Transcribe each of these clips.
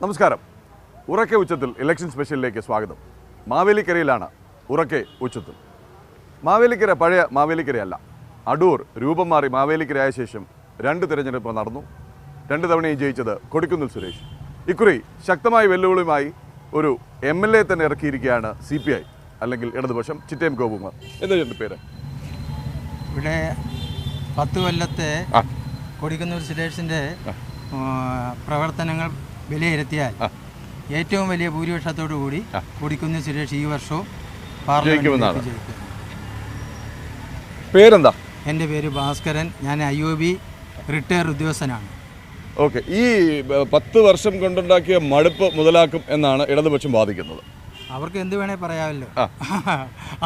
നമസ്കാരം. ഉറക്കെ ഉച്ചത്തിൽ ഇലക്ഷൻ സ്പെഷ്യലിലേക്ക് സ്വാഗതം. മാവേലിക്കരയിലാണ് ഉറക്കെ ഉച്ചത്തിൽ. മാവേലിക്കര പഴയ മാവേലിക്കരയല്ല. അടൂർ രൂപം മാറി മാവേലിക്കരയായ ശേഷം 2 തിരഞ്ഞെടുപ്പ് നടന്നു. 2 തവണയും ജയിച്ചത് കൊടിക്കുന്നിൽ സുരേഷ്. ഇക്കുറി ശക്തമായ വെല്ലുവിളിയുമായി ഒരു MLA തന്നെ ഇറക്കിയിരിക്കുകയാണ് CPI അല്ലെങ്കിൽ ഇടതുപക്ഷം. ചിറ്റയം ഗോപകുമാർ എന്താ പേര്? ഇവിടെ 10 കൊല്ലത്തെ കൊടിക്കുന്നിൽ സുരേഷിൻ്റെ പ്രവർത്തനങ്ങൾ വിലയിരുത്തിയാൽ ഏറ്റവും വലിയ ഭൂരിപക്ഷത്തോടു കൂടി കൊടിക്കുന്നിൽ സുരേഷ് ഈ വർഷവും പാർലമെന്റിൽ ജയിക്കും. പേരെന്താ? എൻ്റെ പേര് ഭാസ്കരൻ. ഞാൻ IOB റിട്ടയർ ഉദ്യോഗസ്ഥനാണ്. ഓക്കെ. ഈ 10 വർഷം കൊണ്ടുണ്ടാക്കിയ മടുപ്പ് മുതലാക്കും എന്നാണ് ഇടതുപക്ഷം വാദിക്കുന്നത്. അവർക്ക് എന്ത് വേണേ പറയാമല്ലോ.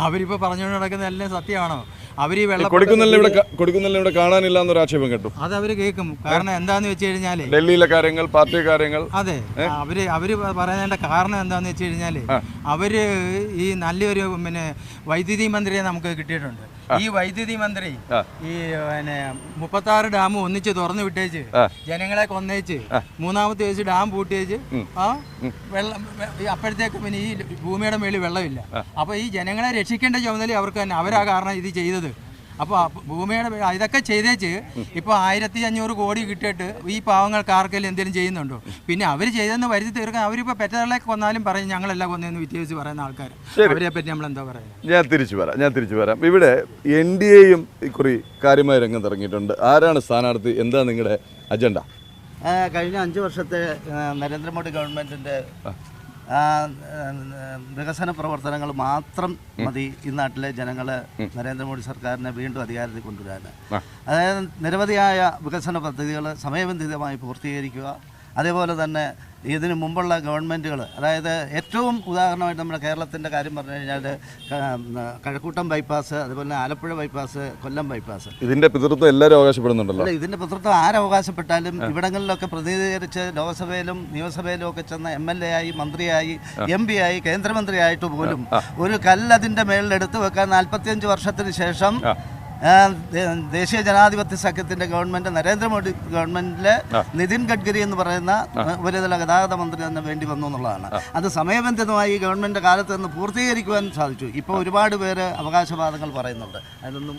അവരിപ്പോൾ പറഞ്ഞുകൊണ്ട് നടക്കുന്ന എല്ലാം സത്യമാണോ? അവർ ഈ കൊടുക്കുന്നില്ല കാണാനില്ല എന്നൊരു ആക്ഷേപം കേട്ടു. അത് അവർ കേൾക്കും. കാരണം എന്താന്ന് വെച്ച് കഴിഞ്ഞാൽ ഡൽഹിയിലെ കാര്യങ്ങൾ, പാർട്ടി കാര്യങ്ങൾ. അതെ, അവര് പറയുന്നതിന്റെ കാരണം എന്താന്ന് വെച്ച് കഴിഞ്ഞാൽ അവര് ഈ നല്ലൊരു വൈദ്യുതി മന്ത്രിയെ നമുക്ക് കിട്ടിയിട്ടുണ്ട്. ഈ വൈദ്യുതി മന്ത്രി ഈ 36 ഡാം ഒന്നിച്ച് തുറന്നു വിട്ടേച്ച് ജനങ്ങളെ കൊന്നേച്ച് 3ാമത്തെ ദിവസം ഡാം പൂട്ടിയേച്ച് വെള്ളം അപ്പോഴത്തേക്ക് പിന്നെ ഈ ഭൂമിയുടെ മേളിൽ വെള്ളമില്ല. അപ്പോൾ ഈ ജനങ്ങളെ രക്ഷിക്കേണ്ട ചുമതല അവർക്ക് തന്നെ. അവരാ കാരണം ഇത് ചെയ്തത്. അപ്പോൾ ഭൂമിയുടെ ഇതൊക്കെ ചെയ്തേച്ച് ഇപ്പോൾ 1500 കോടി കിട്ടിയിട്ട് ഈ പാവങ്ങൾക്ക് ആർക്കെങ്കിലും എന്തെങ്കിലും ചെയ്യുന്നുണ്ടോ? പിന്നെ അവർ ചെയ്തെന്ന് വരുത്തി തീർക്കാൻ അവരിപ്പോൾ പെറ്റതളെ കൊന്നാലും പറയും ഞങ്ങളെല്ലാം കൊന്നതെന്ന് വിദ്യാഭ്യാസം പറയുന്ന ആൾക്കാർ. അവരെ പറ്റി നമ്മൾ എന്താ പറയുക? ഞാൻ തിരിച്ചു വരാം. ഇവിടെ NDAയും ഇക്കുറി കാര്യമായ രംഗത്ത് ഇറങ്ങിയിട്ടുണ്ട്. ആരാണ് സ്ഥാനാർത്ഥി? എന്താ നിങ്ങളുടെ അജണ്ട? കഴിഞ്ഞ 5 വർഷത്തെ നരേന്ദ്രമോദി ഗവൺമെൻറ്റിൻ്റെ വികസന പ്രവർത്തനങ്ങൾ മാത്രം മതി ഈ നാട്ടിലെ ജനങ്ങളെ നരേന്ദ്രമോദി സർക്കാരിനെ വീണ്ടും അധികാരത്തിൽ കൊണ്ടുവരാൻ. അതായത് നിരവധിയായ വികസന പദ്ധതികൾ സമയബന്ധിതമായി പൂർത്തീകരിക്കുക. അതേപോലെ തന്നെ ഇതിന് മുമ്പുള്ള ഗവൺമെൻറ്റുകൾ, അതായത് ഏറ്റവും ഉദാഹരണമായിട്ട് നമ്മുടെ കേരളത്തിൻ്റെ കാര്യം പറഞ്ഞു കഴിഞ്ഞാൽ കഴക്കൂട്ടം ബൈപ്പാസ്, അതുപോലെ ആലപ്പുഴ ബൈപ്പാസ്, കൊല്ലം ബൈപ്പാസ്, ഇതിൻ്റെ പിതൃത്വം എല്ലാവരും അവകാശപ്പെടുന്നുണ്ടല്ലോ. ഇതിൻ്റെ പിതൃത്വം ആരവകാശപ്പെട്ടാലും ഇവിടങ്ങളിലൊക്കെ പ്രതിനിധീകരിച്ച് ലോക്സഭയിലും നിയമസഭയിലും ഒക്കെ ചെന്ന MLA ആയി, മന്ത്രിയായി, MP ആയി, കേന്ദ്രമന്ത്രിയായിട്ട് പോലും ഒരു കല്ലതിൻ്റെ മേളിലെടുത്ത് വെക്കാൻ 45 വർഷത്തിന് ശേഷം ദേശീയ ജനാധിപത്യ സഖ്യത്തിന്റെ ഗവൺമെന്റ്, നരേന്ദ്രമോദി ഗവൺമെന്റിലെ നിതിൻ ഗഡ്കരി എന്ന് പറയുന്ന ഉപരിതല ഗതാഗത മന്ത്രി തന്നെ വേണ്ടി വന്നു എന്നുള്ളതാണ്. അത് സമയബന്ധിതമായി ഗവൺമെന്റ് കാലത്ത് നിന്ന് പൂർത്തീകരിക്കുവാൻ സാധിച്ചു. ഇപ്പോൾ ഒരുപാട് പേര് അവകാശവാദങ്ങൾ പറയുന്നുണ്ട്. അതിനൊന്നും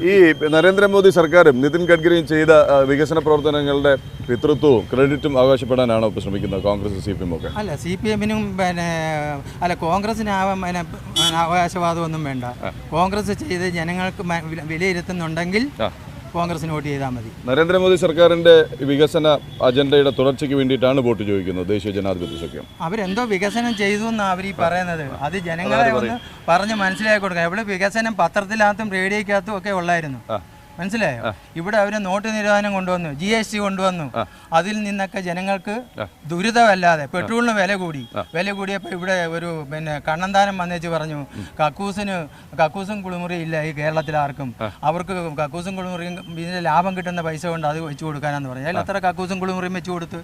ഈ നരേന്ദ്രമോദി സർക്കാരും നിതിൻ ഗഡ്കരിയും ചെയ്ത വികസന പ്രവർത്തനങ്ങളുടെ പിതൃത്വവും ക്രെഡിറ്റും അവകാശപ്പെടാനാണോ ഇപ്പോൾ ശ്രമിക്കുന്നത് കോൺഗ്രസ് CPM ഒക്കെ? അല്ല, CPM-നും കോൺഗ്രസിന് അവകാശവാദമൊന്നും വേണ്ട. കോൺഗ്രസ് ചെയ്ത് ജനങ്ങൾക്ക് വിലയിരുത്തുന്നുണ്ടെങ്കിൽ കോൺഗ്രസിന് വോട്ട് ചെയ്താൽ മതി. നരേന്ദ്രമോദി സർക്കാരിന്റെ വികസന അജണ്ടയുടെ തുടർച്ചയ്ക്ക് വേണ്ടിയിട്ടാണ് വോട്ട് ചോദിക്കുന്നത് ദേശീയ ജനാധിപത്യ സഖ്യം. അവരെന്തോ വികസനം ചെയ്തു എന്നാണ് അവർ ഈ പറയുന്നത്. അത് ജനങ്ങളെ ഒന്ന് പറഞ്ഞ് മനസ്സിലാക്കി കൊടുക്കുക. ഇവിടെ വികസനം പത്രത്തിനകത്തും റേഡിയോക്കകത്തും ഒക്കെ ഉള്ളായിരുന്നു. മനസ്സിലായോ? ഇവിടെ അവർ നോട്ട് നിരോധനം കൊണ്ടുവന്നു, GST കൊണ്ടുവന്നു. അതിൽ നിന്നൊക്കെ ജനങ്ങൾക്ക് ദുരിതമല്ലാതെ പെട്രോളിന് വില കൂടിയപ്പോൾ ഇവിടെ ഒരു കണ്ണന്താനം വന്നേച്ച് പറഞ്ഞു കക്കൂസും കുളിമുറി ഇല്ല ഈ കേരളത്തിൽ ആർക്കും. അവർക്ക് കക്കൂസും കുളിമുറിയും ഇതിൻ്റെ ലാഭം കിട്ടുന്ന പൈസ കൊണ്ട് അത് വെച്ച് കൊടുക്കാനാന്ന് പറഞ്ഞു. അതിൽ അത്ര കക്കൂസും കുളിമുറിയും വെച്ച് കൊടുത്ത്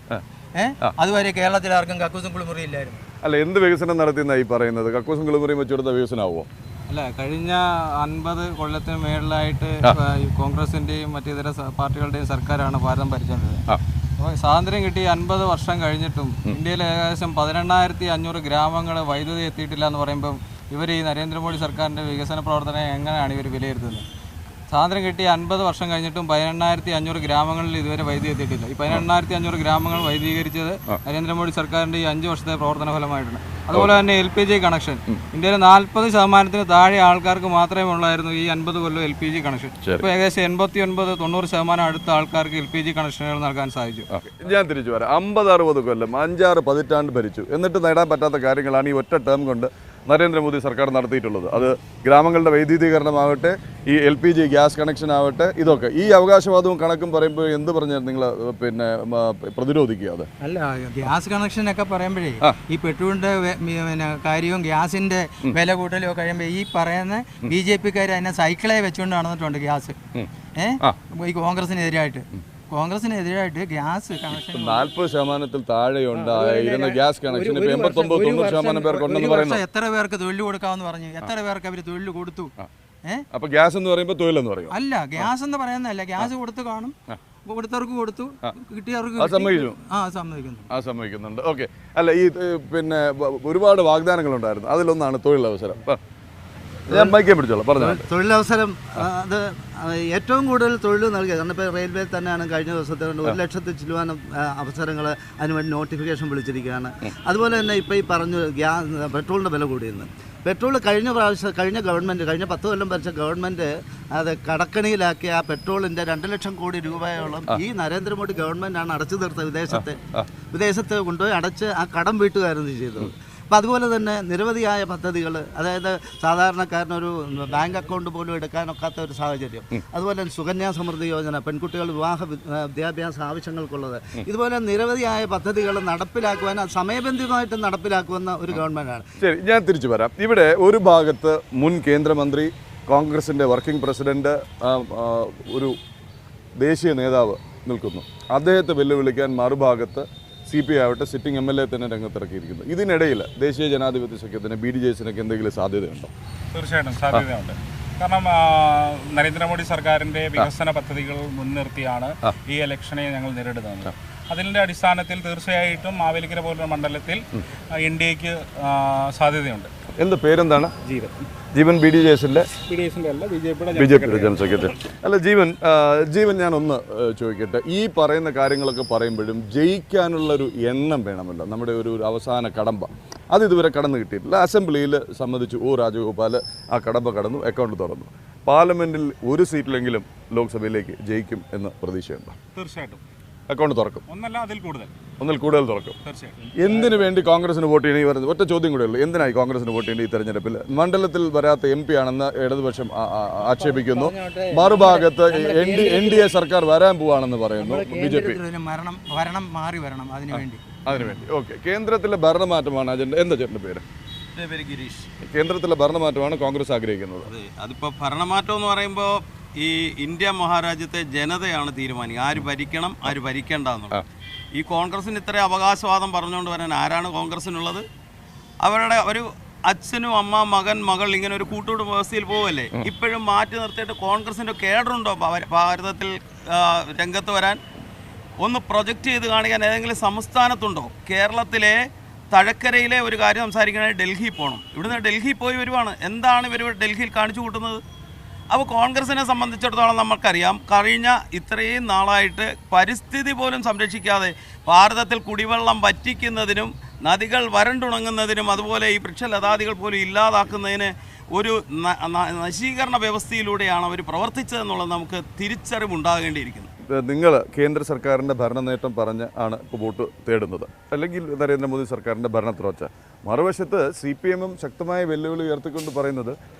അതുവരെ കേരളത്തിൽ ആർക്കും കക്കൂസും കുളിമുറി ഇല്ലായിരുന്നു. അല്ല, എന്ത് വികസനം നടത്തിയെന്നായി പറയുന്നത്? കക്കൂസും കുളിമുറിയും വെച്ച് കൊടുത്ത വികസനമാവുമോ? അല്ല, കഴിഞ്ഞ 50 കൊല്ലത്തിന് മേളിലായിട്ട് കോൺഗ്രസിൻ്റെയും മറ്റിതര പാർട്ടികളുടെയും സർക്കാരാണ് ഭാരതം ഭരിച്ചുകൊണ്ടിരുന്നത്. അപ്പോൾ സ്വാതന്ത്ര്യം കിട്ടി 50 വർഷം കഴിഞ്ഞിട്ടും ഇന്ത്യയിൽ ഏകദേശം 18,500 ഗ്രാമങ്ങൾ വൈദ്യുതി എത്തിയിട്ടില്ല എന്ന് പറയുമ്പം ഇവർ ഈ നരേന്ദ്രമോദി സർക്കാരിൻ്റെ വികസന പ്രവർത്തനം എങ്ങനെയാണ് ഇവർ വിലയിരുത്തുന്നത്? സ്വാതന്ത്ര്യം കിട്ടി 50 വർഷം കഴിഞ്ഞിട്ടും 18,500 ഗ്രാമങ്ങളിൽ ഇതുവരെ വൈദ്യുതി എത്തിയിട്ടില്ല. ഈ 18,500 ഗ്രാമങ്ങൾ വൈദ്യുതീകരിച്ചത് നരേന്ദ്രമോദി സർക്കാരിൻ്റെ ഈ 5 വർഷത്തെ പ്രവർത്തന ഫലമായിട്ടുണ്ട്. അതുപോലെ തന്നെ LPG കണക്ഷൻ ഇന്ത്യയിൽ 40% താഴെ ആൾക്കാർക്ക് മാത്രമേ ഉള്ളായിരുന്നു ഈ 50 കൊല്ലം LPG കണക്ഷൻ. ഇപ്പോൾ ഏകദേശം 89-90% അടുത്ത ആൾക്കാർക്ക് LPG കണക്ഷനുകൾ നൽകാൻ സാധിച്ചു. ഞാൻ തിരിച്ചു വരാം. 50-60 കൊല്ലം 5-6 പതിറ്റാണ്ട് ഭരിച്ചു, എന്നിട്ട് നേടാൻ പറ്റാത്ത കാര്യങ്ങളാണ് ഈ ഒറ്റ ടേം കൊണ്ട് നരേന്ദ്രമോദി സർക്കാർ നടത്തിയിട്ടുള്ളത്. അത് ഗ്രാമങ്ങളുടെ വൈദ്യുതീകരണമാവട്ടെ, ഈ LPG ഗ്യാസ് കണക്ഷൻ ആവട്ടെ, ഇതൊക്കെ ഈ അവകാശവാദവും കണക്കും പറയുമ്പോൾ എന്ത് പറഞ്ഞാൽ നിങ്ങൾ പ്രതിരോധിക്കുക? അത് അല്ല, ഗ്യാസ് കണക്ഷനൊക്കെ പറയുമ്പോഴേ ഈ പെട്രോളിൻ്റെ കാര്യവും ഗ്യാസിൻ്റെ വില കൂട്ടലും കഴിയുമ്പോൾ ഈ പറയുന്ന BJP-ക്കാർ അതിനെ സൈക്കിളെ വെച്ചുകൊണ്ട് നടന്നിട്ടുണ്ട് ഗ്യാസ്. ഈ കോൺഗ്രസിനെതിരായിട്ട് ഗ്യാസ് കണക്ഷൻ 40% താഴെയുണ്ടായിരുന്ന ഗ്യാസ് കണക്ഷൻ 89-90% പേർക്കുണ്ടെന്ന് പറയുന്നു. എത്ര പേർക്ക് തൊഴിൽ കൊടുക്കാമെന്ന് പറഞ്ഞു? എത്ര പേർക്ക് അവർ തൊഴിൽ കൊടുത്തു? അപ്പൊ ഗ്യാസ് എന്ന് പറയുമ്പോൾ തൊഴിലെന്ന് പറയും? അല്ല, ഗ്യാസ് എന്ന് പറയുന്നതല്ല, ഗ്യാസ് കൊടുത്തു കാണും. കൊടുത്തവർക്ക് കൊടുത്തു, കിട്ടിയവർക്ക് സമ്മതിച്ചു. സമ്മതിക്കുന്നുണ്ട്. ഓക്കെ. അല്ല, ഈ പിന്നെ ഒരുപാട് വാഗ്ദാനങ്ങളുണ്ടായിരുന്നു, അതിലൊന്നാണ് തൊഴിലവസരം. ഞാൻ മൈക്കേ പിടിച്ചോളാം, പറഞ്ഞു. തൊഴിലവസരം അത് ഏറ്റവും കൂടുതൽ തൊഴിൽ നൽകിയത്, കാരണം ഇപ്പോൾ റെയിൽവേയിൽ തന്നെയാണ് കഴിഞ്ഞ ദിവസത്തെ 1,00,000 ചില്ലുവാനം അവസരങ്ങൾ അതിനുവേണ്ടി നോട്ടിഫിക്കേഷൻ വിളിച്ചിരിക്കുകയാണ്. അതുപോലെ തന്നെ ഇപ്പോൾ ഈ പറഞ്ഞു പെട്രോളിൻ്റെ വില കൂടിയെന്ന്. പെട്രോൾ കഴിഞ്ഞ ഗവൺമെൻറ്, കഴിഞ്ഞ 10 കൊല്ലം ഭരിച്ച ഗവൺമെൻറ് അത് കടക്കണിയിലാക്കിയ ആ പെട്രോളിൻ്റെ 2 ലക്ഷം കോടി രൂപയോളം ഈ നരേന്ദ്രമോദി ഗവൺമെൻറ്റാണ് അടച്ചു തീർത്തത്. വിദേശത്ത് കൊണ്ടുപോയി അടച്ച് ആ കടം വീട്ടുകാരെന്ന് ചെയ്തത്. അപ്പം അതുപോലെ തന്നെ നിരവധിയായ പദ്ധതികൾ, അതായത് സാധാരണക്കാരനൊരു ബാങ്ക് അക്കൗണ്ട് പോലും എടുക്കാനൊക്കാത്ത ഒരു സാഹചര്യം. അതുപോലെ തന്നെ സുകന്യാ സമൃദ്ധി യോജന, പെൺകുട്ടികൾ വിദ്യാഭ്യാസ ആവശ്യങ്ങൾക്കുള്ളത്, ഇതുപോലെ നിരവധിയായ പദ്ധതികൾ നടപ്പിലാക്കുവാൻ സമയബന്ധിതമായിട്ട് നടപ്പിലാക്കുമെന്ന ഒരു ഗവൺമെൻറ്റാണ്. ശരി, ഞാൻ തിരിച്ചു വരാം. ഇവിടെ ഒരു ഭാഗത്ത് മുൻ കേന്ദ്രമന്ത്രി, കോൺഗ്രസിൻ്റെ വർക്കിംഗ് പ്രസിഡന്റ്, ഒരു ദേശീയ നേതാവ് നിൽക്കുന്നു. അദ്ദേഹത്തെ വെല്ലുവിളിക്കാൻ മറുഭാഗത്ത് CPI ആവട്ടെ സിറ്റിംഗ് MLA തന്നെ രംഗത്തിറക്കിയിരിക്കുന്നു. ഇതിനിടയിൽ ദേശീയ ജനാധിപത്യ സഖ്യത്തിന് BDJസിനൊക്കെ എന്തെങ്കിലും സാധ്യതയുണ്ടോ? തീർച്ചയായിട്ടും സാധ്യതയുണ്ട്. കാരണം നരേന്ദ്രമോദി സർക്കാരിൻ്റെ വികസന പദ്ധതികൾ മുൻനിർത്തിയാണ് ഈ ഇലക്ഷനെ ഞങ്ങൾ നേരിടുന്നത്. അതിൻ്റെ അടിസ്ഥാനത്തിൽ തീർച്ചയായിട്ടും മാവേലിക്കര പോലുള്ള മണ്ഡലത്തിൽ NDAക്ക് സാധ്യതയുണ്ട്. എന്ത് പേരെന്താണ്? ജീവൻ. BDJസിൻ്റെ അല്ല, BJPയുടെ ജനറൽ സെക്രട്ടറി. അല്ല, ജീവൻ ഞാനൊന്ന് ചോദിക്കട്ടെ, ഈ പറയുന്ന കാര്യങ്ങളൊക്കെ പറയുമ്പോഴും ജയിക്കാനുള്ളൊരു എണ്ണം വേണമല്ലോ, നമ്മുടെ ഒരു അവസാന കടമ്പ. അത് ഇതുവരെ കടന്നു കിട്ടിയിട്ടില്ല. അസംബ്ലിയിൽ സമ്മതിച്ചു, രാജഗോപാൽ ആ കടമ്പ കടന്നു, അക്കൗണ്ട് തുറന്നു. പാർലമെൻറ്റിൽ ഒരു സീറ്റിലെങ്കിലും ലോക്സഭയിലേക്ക് ജയിക്കും എന്ന് പ്രതീക്ഷയുണ്ടോ? തീർച്ചയായിട്ടും അക്കൗണ്ട് തുറക്കും. ഒന്നിൽ കൂടുതൽ തുറക്കും. തീർച്ചയായിട്ടും. എന്തിനു വേണ്ടി കോൺഗ്രസിന് വോട്ട് ചെയ്യണം? ഈ പറഞ്ഞത് ഒറ്റ ചോദ്യം കൂടെ ഉള്ളൂ, എന്തിനായി കോൺഗ്രസിന് വോട്ട് ചെയ്യേണ്ടത് ഈ തെരഞ്ഞെടുപ്പിൽ? മണ്ഡലത്തിൽ വരാത്ത MP ആണെന്ന് ഇടതുപക്ഷം ആക്ഷേപിക്കുന്നു. മറുഭാഗത്ത് NDA സർക്കാർ വരാൻ പോവാണെന്ന് പറയുന്നു BJP. ഭരണം മാറി വരണം, അതിനുവേണ്ടി. ഓക്കെ. കേന്ദ്രത്തിലെ ഭരണമാറ്റമാണ് അജണ്ട. എന്താ ചേട്ടൻ്റെ പേര്? ഗിരീഷ്. കേന്ദ്രത്തിലെ ഭരണമാറ്റമാണ് കോൺഗ്രസ് ആഗ്രഹിക്കുന്നത്. അതിപ്പോൾ ഭരണമാറ്റം എന്ന് പറയുമ്പോൾ ഈ ഇന്ത്യ മഹാരാജ്യത്തെ ജനതയാണ് തീരുമാനിക്കുക ആര് ഭരിക്കണം, ആര് ഭരിക്കേണ്ട എന്നുള്ളത്. ഈ കോൺഗ്രസിന് ഇത്ര അവകാശവാദം പറഞ്ഞുകൊണ്ട് വരാൻ ആരാണ് കോൺഗ്രസിനുള്ളത്? അവരുടെ ഒരു അച്ഛനും അമ്മ, മകൻ, മകൾ ഇങ്ങനെ ഒരു കൂട്ടുകൂടും വ്യവസ്ഥയിൽ പോവല്ലേ. ഇപ്പോഴും മാറ്റി നിർത്തിയിട്ട് കോൺഗ്രസിൻ്റെ കേഡറുണ്ടോ ഭാരതത്തിൽ രംഗത്ത് വരാൻ? ഒന്ന് പ്രൊജക്റ്റ് ചെയ്ത് കാണിക്കാൻ ഏതെങ്കിലും സംസ്ഥാനത്തുണ്ടോ? കേരളത്തിലെ തഴക്കരയിലെ ഒരു കാര്യം സംസാരിക്കണമെങ്കിൽ ഡൽഹിയിൽ പോകണം. ഇവിടുന്ന് ഡൽഹിയിൽ പോയി വരുവാണ്. എന്താണ് ഇവർ ഡൽഹിയിൽ കാണിച്ചു കൂട്ടുന്നത്? അപ്പോൾ കോൺഗ്രസിനെ സംബന്ധിച്ചിടത്തോളം നമുക്കറിയാം, കഴിഞ്ഞ ഇത്രയും നാളായിട്ട് പരിസ്ഥിതി പോലും സംരക്ഷിക്കാതെ ഭാരതത്തിൽ കുടിവെള്ളം വറ്റിക്കുന്നതിനും നദികൾ വരണ്ടുണങ്ങുന്നതിനും അതുപോലെ ഈ വൃക്ഷലതാദികൾ പോലും ഇല്ലാതാക്കുന്നതിന് ഒരു നശീകരണ വ്യവസ്ഥയിലൂടെയാണ് അവർ പ്രവർത്തിച്ചതെന്നുള്ളത് നമുക്ക് തിരിച്ചറിവുണ്ടാകേണ്ടിയിരിക്കുന്നു. നിങ്ങൾ കേന്ദ്ര സർക്കാരിൻ്റെ ഭരണ നേട്ടം പറഞ്ഞ് ആണ് ഇപ്പോൾ വോട്ട് തേടുന്നത്, അല്ലെങ്കിൽ നരേന്ദ്രമോദി സർക്കാരിൻ്റെ ഭരണത്തുടർച്ച. മറുവശത്ത് CPM ശക്തമായ വെല്ലുവിളി ഉയർത്തിക്കൊണ്ട് പറയുന്നത്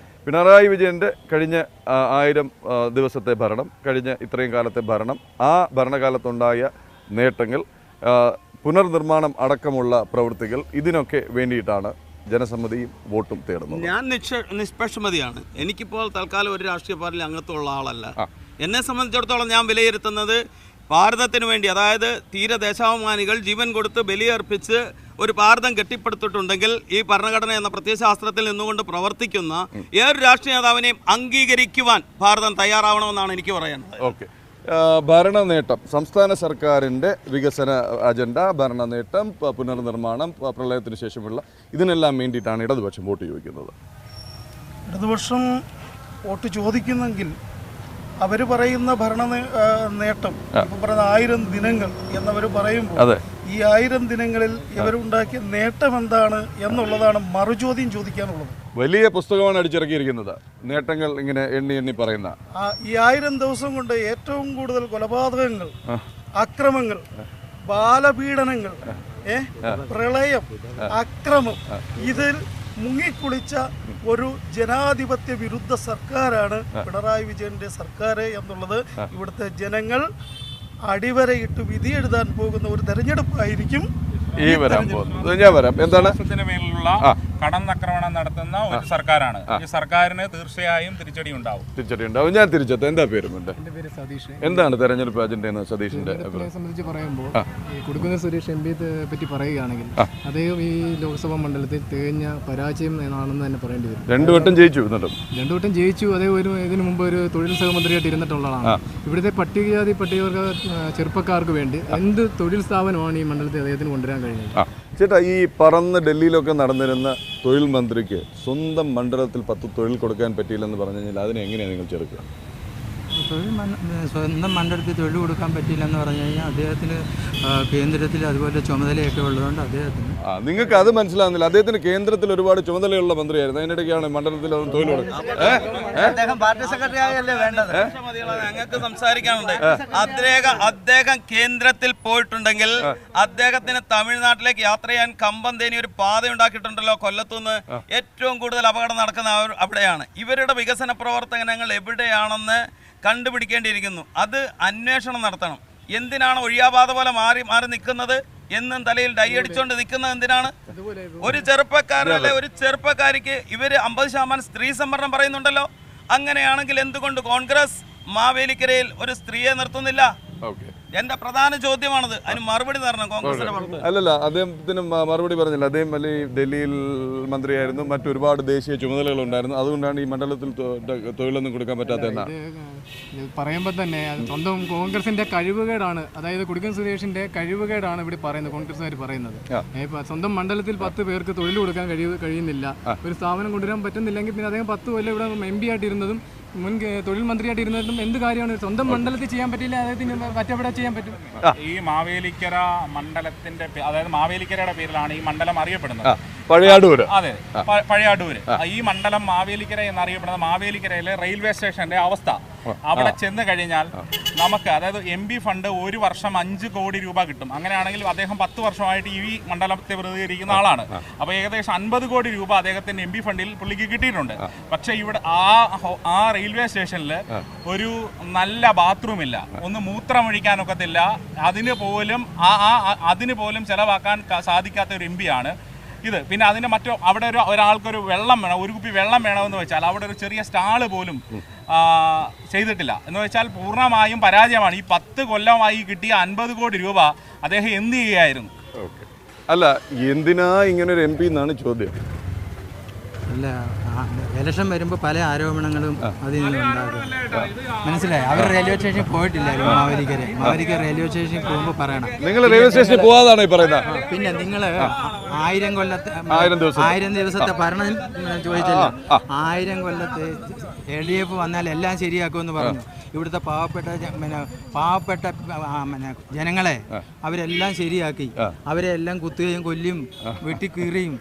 പിണറായി വിജയൻ്റെ കഴിഞ്ഞ 1000 ദിവസത്തെ ഭരണം, കഴിഞ്ഞ ഇത്രയും കാലത്തെ ഭരണം, ആ ഭരണകാലത്തുണ്ടായ നേട്ടങ്ങൾ, പുനർനിർമ്മാണം അടക്കമുള്ള പ്രവൃത്തികൾ, ഇതിനൊക്കെ വേണ്ടിയിട്ടാണ് ജനസമ്മതിയും വോട്ടും തേടുന്നത്. ഞാൻ നിഷ്പക്ഷമതിയാണ്. എനിക്കിപ്പോൾ തൽക്കാലം ഒരു രാഷ്ട്രീയ പാർട്ടിയിൽ അംഗത്വമുള്ള ആളല്ല. എന്നെ സംബന്ധിച്ചിടത്തോളം ഞാൻ വിലയിരുത്തുന്നത് ഭാരതത്തിന് വേണ്ടി, അതായത് തീരദേശാഭിമാനികൾ ജീവൻ കൊടുത്ത് ബലിയർപ്പിച്ച് ഒരു ഭാരതം കെട്ടിപ്പടുത്തിട്ടുണ്ടെങ്കിൽ ഈ ഭരണഘടന എന്ന പ്രത്യയശാസ്ത്രത്തിൽ നിന്നുകൊണ്ട് പ്രവർത്തിക്കുന്ന ഏതൊരു രാഷ്ട്രീയ നേതാവിനെയും അംഗീകരിക്കുവാൻ ഭാരതം തയ്യാറാവണമെന്നാണ് എനിക്ക് പറയാനുള്ളത്. ഓക്കെ. ഭരണ നേട്ടം, സംസ്ഥാന സർക്കാരിൻ്റെ വികസന അജണ്ട, ഭരണ നേട്ടം, പുനർനിർമ്മാണം, പ്രളയത്തിന് ശേഷമുള്ള ഇതിനെല്ലാം വേണ്ടിയിട്ടാണ് ഇടതുപക്ഷം വോട്ട് ചോദിക്കുന്നത്. ഇടതുപക്ഷം വോട്ട് ചോദിക്കുന്നെങ്കിൽ അവർ പറയുന്ന ഭരണ നേട്ടം, ഇപ്പം പറയുന്ന 1000 ദിനങ്ങൾ എന്നവർ പറയുമ്പോൾ ഈ 1000 ദിനങ്ങളിൽ ഇവരുണ്ടാക്കിയ നേട്ടം എന്താണ് എന്നുള്ളതാണ് മറുചോദ്യം ചോദിക്കാനുള്ളത്. വലിയ പുസ്തകമാണ് അടിച്ചിറക്കിയിരിക്കുന്നത്, നേട്ടങ്ങൾ ഇങ്ങനെ എണ്ണി പറയുന്ന. ഈ 1000 ദിവസം കൊണ്ട് ഏറ്റവും കൂടുതൽ കൊലപാതകങ്ങൾ, അക്രമങ്ങൾ, ബാലപീഡനങ്ങൾ, പ്രളയം, അക്രമം, ഇതിൽ മുങ്ങിക്കുളിച്ച ഒരു ജനാധിപത്യ വിരുദ്ധ സർക്കാരാണ് പിണറായി വിജയന്റെ സർക്കാർ എന്നുള്ളത് ഇവിടുത്തെ ജനങ്ങൾ അടിവരയിട്ട് വിധിയെഴുതാൻ പോകുന്ന ഒരു തെരഞ്ഞെടുപ്പായിരിക്കും ഈ വരാൻ പോകുന്നത്. ഞാൻ വരാം. എന്താണ് മേലുള്ള കടന്നാക്രമണം നടത്തുന്ന ഒരു സർക്കാരാണ്. ഈ സർക്കാരിന് തീർച്ചയായും തിരിച്ചടി ഉണ്ടാവും. ഞാൻ തിരിച്ചെത്താം. എന്താ പേരും എൻ്റെ പേര് സതീഷ്. എന്താണ് തെരഞ്ഞെടുപ്പ് അജണ്ട എന്ന് സതീഷിന്റെ സംബന്ധിച്ച് പറയുമ്പോൾ ഈ കൊടുക്കുന്ന സുരേഷ് എം പി പറ്റി പറയുകയാണെങ്കിൽ അദ്ദേഹം ഈ ലോക്സഭാ മണ്ഡലത്തിൽ തികഞ്ഞ പരാജയം ആണെന്ന് തന്നെ പറയേണ്ടി വരും. 2 വട്ടം ജയിച്ചു. 2 വട്ടം ജയിച്ചു. അദ്ദേഹം ഇതിനു മുമ്പ് ഒരു തൊഴിൽ സഹമന്ത്രിയായിട്ട് ഇരുന്നിട്ടുള്ളതാണ്. ഇവിടുത്തെ പട്ടികജാതി പട്ടികവർഗ ചെറുപ്പക്കാർക്ക് വേണ്ടി എന്ത് തൊഴിൽ സ്ഥാപനമാണ് ഈ മണ്ഡലത്തിൽ അദ്ദേഹത്തിന് കൊണ്ടുവരാൻ കഴിഞ്ഞത്? ചേട്ടാ, ഈ പറന്ന് ഡൽഹിയിലൊക്കെ നടന്നിരുന്ന തൊഴിൽ മന്ത്രിക്ക് സ്വന്തം മണ്ഡലത്തിൽ 10 തൊഴിൽ കൊടുക്കാൻ പറ്റിയില്ലെന്ന് പറഞ്ഞു കഴിഞ്ഞാൽ അതിനെ എങ്ങനെയാണ് നിങ്ങൾ ചെറുക്കുക? സ്വന്തം മണ്ഡലത്തിൽ തൊഴിൽ കൊടുക്കാൻ പറ്റിയില്ലെന്ന് പറഞ്ഞു കഴിഞ്ഞാൽ അദ്ദേഹത്തിന് കേന്ദ്രത്തിൽ അതുപോലെ ചുമതലയൊക്കെ ഉള്ളതുകൊണ്ട് അദ്ദേഹത്തിന് നിങ്ങൾക്ക് അത് മനസ്സിലാവുന്നില്ല. അദ്ദേഹത്തിന് കേന്ദ്രത്തിൽ ഒരുപാട് ചുമതലയുള്ള മന്ത്രിയായിരുന്നു. അതിനിടയ്ക്കാണ് മണ്ഡലത്തിൽ തൊഴിൽ കൊടുക്കുന്നത്. അദ്ദേഹം പാർട്ടി സെക്രട്ടറി ആയല്ലേ വേണ്ടത്? ഞങ്ങൾക്ക് സംസാരിക്കാനുണ്ട്. അദ്ദേഹം കേന്ദ്രത്തിൽ പോയിട്ടുണ്ടെങ്കിൽ അദ്ദേഹത്തിന് തമിഴ്നാട്ടിലേക്ക് യാത്ര ചെയ്യാൻ കമ്പന്തേനി ഒരു പാത ഉണ്ടാക്കിയിട്ടുണ്ടല്ലോ. കൊല്ലത്തുനിന്ന് ഏറ്റവും കൂടുതൽ അപകടം നടക്കുന്ന അവിടെയാണ്. ഇവരുടെ വികസന പ്രവർത്തനങ്ങൾ എവിടെയാണെന്ന് കണ്ടുപിടിക്കേണ്ടിയിരിക്കുന്നു. അത് അന്വേഷണം നടത്തണം. എന്തിനാണ് ഒഴിയാപാത പോലെ മാറി നിൽക്കുന്നത്? എന്നും തലയിൽ ഡൈ അടിച്ചുകൊണ്ട് നിൽക്കുന്നത് എന്തിനാണ്? ഒരു ചെറുപ്പക്കാരല്ലേ, ഒരു ചെറുപ്പക്കാരിക്ക് ഇവർ 50% സ്ത്രീ സംവരണം പറയുന്നുണ്ടല്ലോ. അങ്ങനെയാണെങ്കിൽ എന്തുകൊണ്ട് കോൺഗ്രസ് മാവേലിക്കരയിൽ ഒരു സ്ത്രീയെ നിർത്തുന്നില്ല? എന്റെ പ്രധാന ചോദ്യമാണത്. അതിന് മറുപടി തരണം കോൺഗ്രസിന്റെ ഭാഗത്ത്. അല്ലല്ല, അദ്ദേഹത്തിന് മറുപടി പറഞ്ഞില്ല. അദ്ദേഹം ഡൽഹിയിൽ മന്ത്രിയായിരുന്നു, മറ്റൊരുപാട് ദേശീയ ചുമതലകൾ ഉണ്ടായിരുന്നു. അതുകൊണ്ടാണ് ഈ മണ്ഡലത്തിൽ തൊഴിലൊന്നും കൊടുക്കാൻ പറ്റാത്തതെന്നാണ് പറയുമ്പോൾ തന്നെ സ്വന്തം കോൺഗ്രസിന്റെ കഴിവുകേടാണ്. അതായത് കൊടുക്കൻ സുരേഷിന്റെ കഴിവുകേടാണ് ഇവിടെ പറയുന്നത്, കോൺഗ്രസ്സുകാർ പറയുന്നത്. സ്വന്തം മണ്ഡലത്തിൽ 10 പേർക്ക് തൊഴിൽ കൊടുക്കാൻ കഴിയുന്നില്ല, ഒരു സ്ഥാപനം കൊണ്ടുവരാൻ പറ്റുന്നില്ലെങ്കിൽ പിന്നെ അദ്ദേഹം 10 കൊല്ലം ഇവിടെ MP ആയിട്ടിരുന്നതും മുൻ തൊഴിൽ മന്ത്രിയായിട്ട് ഇരുന്നതും എന്ത് കാര്യമാണ്? സ്വന്തം മണ്ഡലത്തിൽ ചെയ്യാൻ പറ്റില്ല, അദ്ദേഹത്തിന് മറ്റെവിടെ ചെയ്യാൻ പറ്റും? ഈ മാവേലിക്കര മണ്ഡലത്തിന്റെ, അതായത് മാവേലിക്കരയുടെ പേരിലാണ് ഈ മണ്ഡലം അറിയപ്പെടുന്നത്. പഴയാടൂര്. അതെ, പഴയാടൂര്. ഈ മണ്ഡലം മാവേലിക്കര എന്നറിയപ്പെടുന്നത് മാവേലിക്കരയിലെ റെയിൽവേ സ്റ്റേഷന്റെ അവസ്ഥ. അവിടെ ചെന്ന് കഴിഞ്ഞാൽ നമുക്ക്, അതായത് MP ഫണ്ട് ഒരു വർഷം 5 കോടി രൂപ കിട്ടും. അങ്ങനെയാണെങ്കിൽ അദ്ദേഹം 10 വർഷമായിട്ട് ഈ മണ്ഡലത്തെ പ്രതിനിധീകരിക്കുന്ന ആളാണ്. അപ്പോൾ ഏകദേശം 50 കോടി രൂപ അദ്ദേഹത്തിന്റെ MP ഫണ്ടിൽ പുള്ളിക്ക് കിട്ടിയിട്ടുണ്ട്. പക്ഷേ ഇവിടെ ആ റെയിൽവേ സ്റ്റേഷനിൽ ഒരു നല്ല ബാത്റൂം ഇല്ല, ഒന്ന് മൂത്രമൊഴിക്കാനൊക്കത്തില്ല. അതിന് പോലും ചെലവാക്കാൻ സാധിക്കാത്ത ഒരു MP ആണ് ഇത്. പിന്നെ അതിന് അവിടെ ഒരാൾക്കൊരു വെള്ളം വേണം, ഒരു കുപ്പി വെള്ളം വേണമെന്ന് വെച്ചാൽ അവിടെ ഒരു ചെറിയ സ്റ്റാള് പോലും ചെയ്തിട്ടില്ല. എന്ന് വെച്ചാൽ പൂർണ്ണമായും പരാജയമാണ്. ഈ 10 കൊല്ലമായി കിട്ടിയ 50 കോടി രൂപ അദ്ദേഹം എന്ത് ചെയ്യുകയായിരുന്നു? അല്ല, എന്തിനാ ഇങ്ങനൊരു MP എന്നാണ് ചോദ്യം. അല്ല, ഇലക്ഷൻ വരുമ്പോൾ പല ആരോപണങ്ങളും അതിൽ നിന്നുണ്ടാകും. മനസ്സിലായി? അവർ റെയിൽവേ സ്റ്റേഷനിൽ പോയിട്ടില്ലായിരുന്നു. മാവേലിക്കര റെയിൽവേ സ്റ്റേഷനിൽ പോകുമ്പോൾ പറയണം. നിങ്ങൾ റെയിൽവേ സ്റ്റേഷനിൽ പോകാതാണോ ഈ പറയുന്നത്? പിന്നെ നിങ്ങൾ 1000 ദിവസത്തെ ഭരണം ചോദിച്ചല്ലോ. 1000 കൊല്ലത്തെ LDF വന്നാൽ എല്ലാം ശരിയാക്കുമെന്ന് പറഞ്ഞു. ഇവിടുത്തെ പാവപ്പെട്ട ജനങ്ങളെ അവരെല്ലാം ശരിയാക്കി. അവരെല്ലാം കുത്തുകയും കൊല്ലിയും വെട്ടിക്കീറിയും